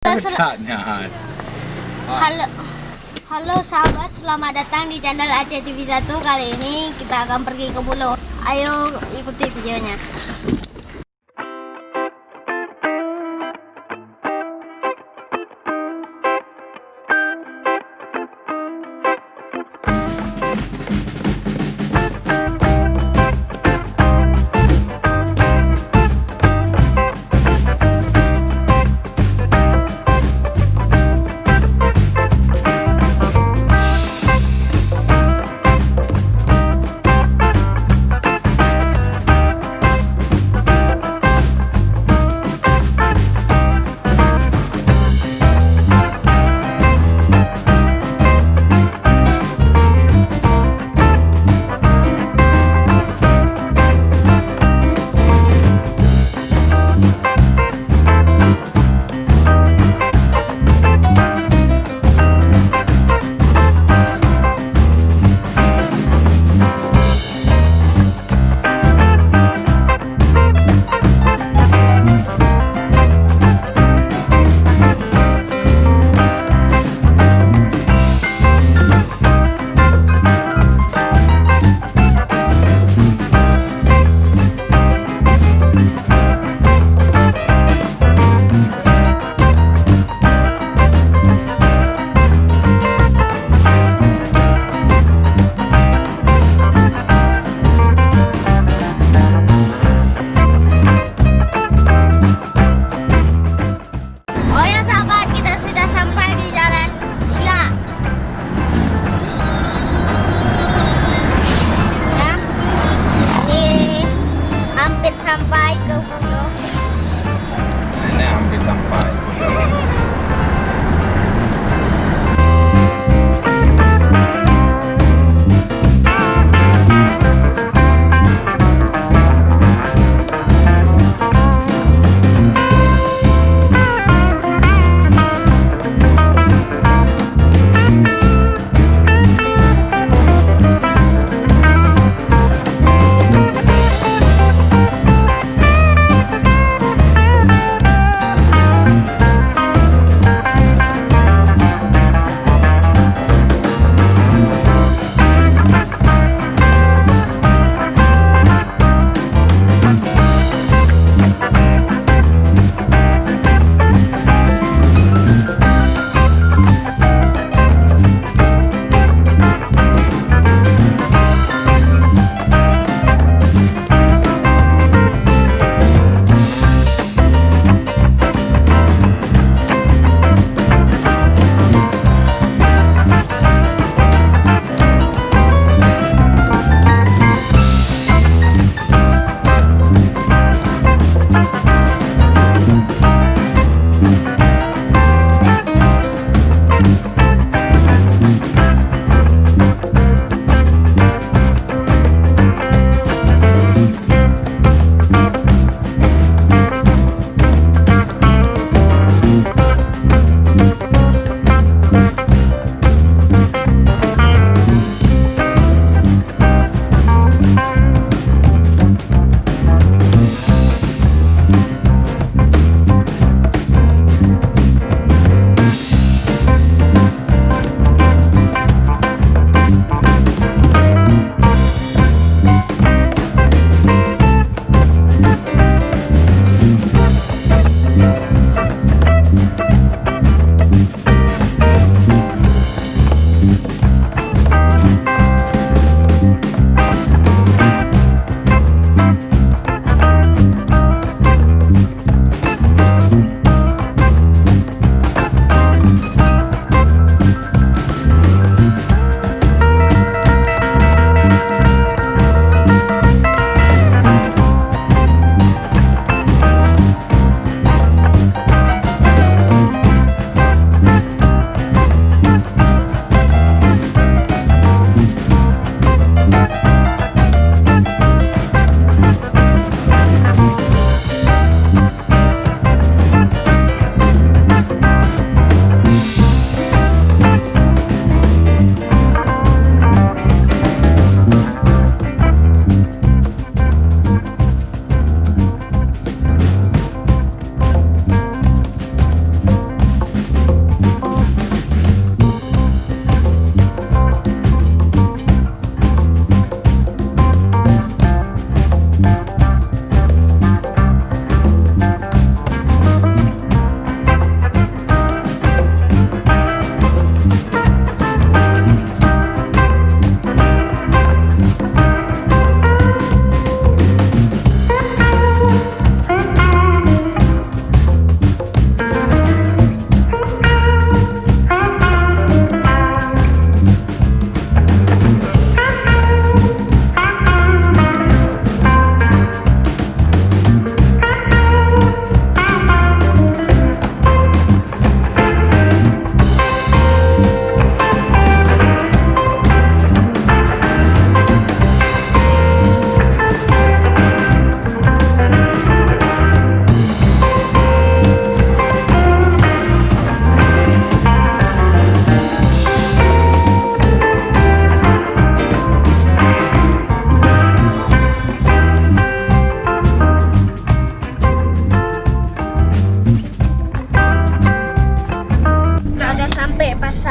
Halo, halo sahabat, selamat datang di channel Aceh TV 1. Kali ini kita akan pergi ke pulau. Ayo ikuti videonya. Sampai ke pulau. Ini hampir sampai.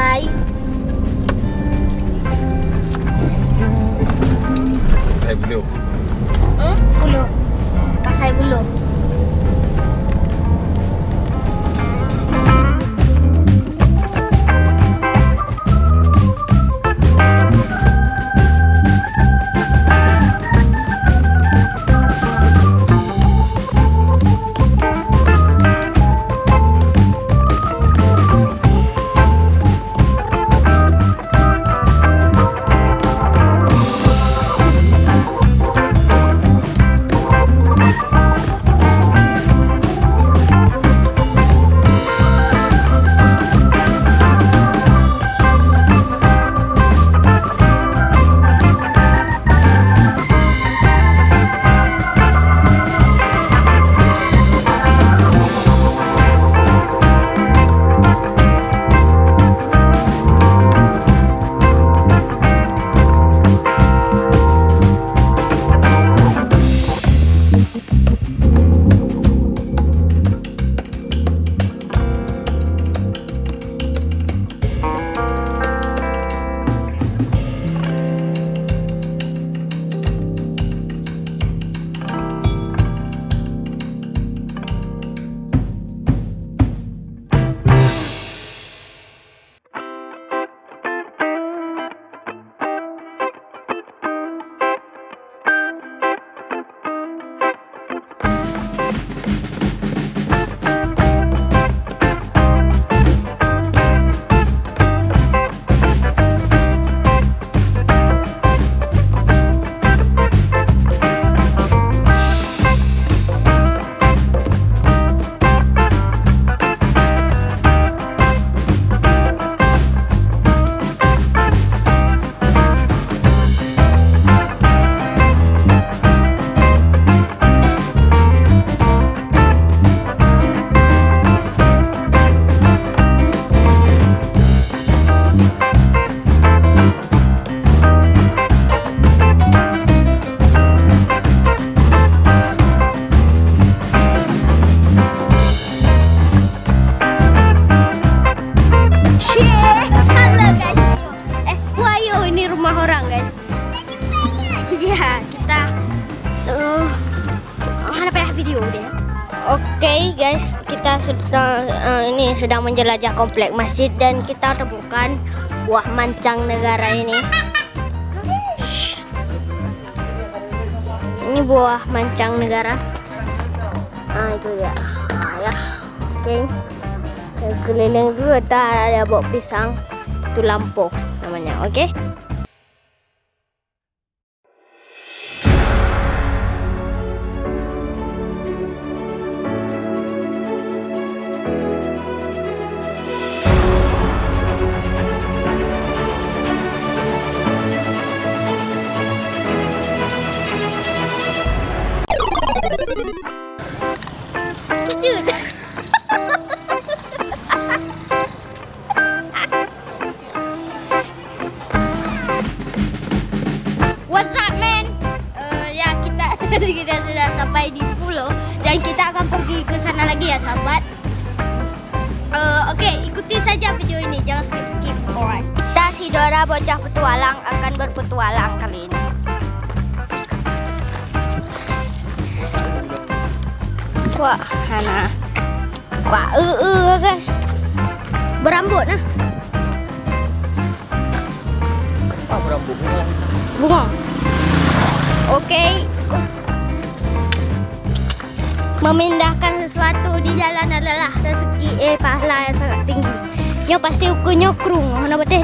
Pasai. Saya bulu. Bulu. Pasai Bulu. Oke guys, kita sudah ini sedang menjelajah komplek masjid dan kita temukan buah mancang negara ini. Ini buah mancang negara. Nah itu ya. Nah, ya. Oke. Keliling itu ada buah pisang. Itu lampu namanya. Oke. Dude. What's up, man? Ya kita sudah sampai di pulau dan kita akan pergi ke sana lagi ya, sahabat. Oke, ikuti saja video ini, jangan skip. Alright. Kita si Dora bocah petualang akan berpetualang kali ini. Wah, Hana. Wah, kan. Berambut nah. Ah, berambut bunga. Bunga. Oke. Memindahkan sesuatu di jalan adalah rezeki pahala yang sangat tinggi. Nyo pasti uku nyokrung, mana betul.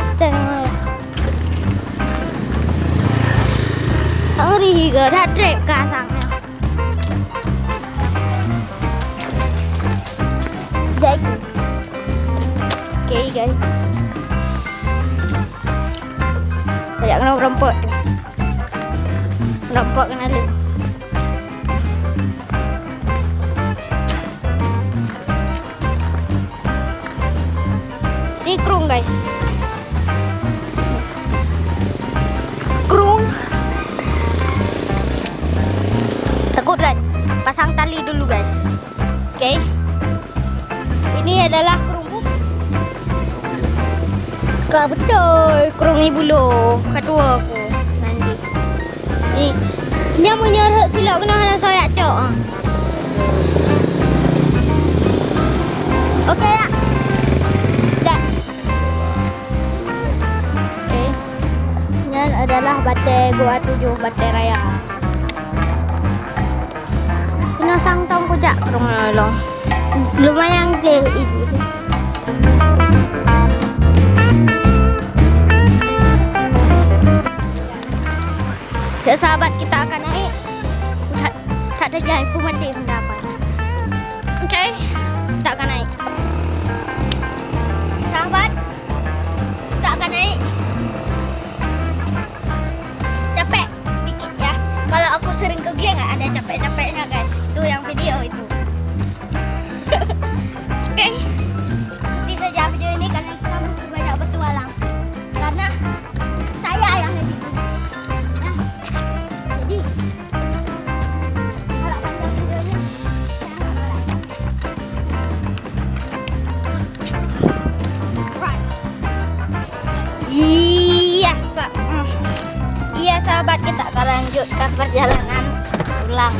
Hari higa hadrek kasangnya. Jadi, oke guys, banyak kena merampok kena lu. Ini kerung guys, kerung. Takut guys, pasang tali dulu guys. Oke. Ini adalah kerungu. Kak betul, kurungi bulu. Kedua aku nanti. Ni, dia menyerut silap kena hana soyak cok. Okey ya. Dah. Okay. Ini adalah batai Gua 7, batai raya. Kena sangtong kujak kurang long. Lumayan clear ini. Sahabat, kita akan naik. Tak ada jalan pun mati mendapat. Okay, kita akan naik. Sahabat, kita akan naik. Capek dikit ya. Kalau aku sering ke geng nggak ada capek-capeknya guys. Itu yang video itu. Okay, ikuti saja video ini karena kita masih banyak bertualang. Karena saya yang jadi. Jadi, kalau panjang videonya, right. Iya sahabat, kita akan lanjutkan perjalanan pulang.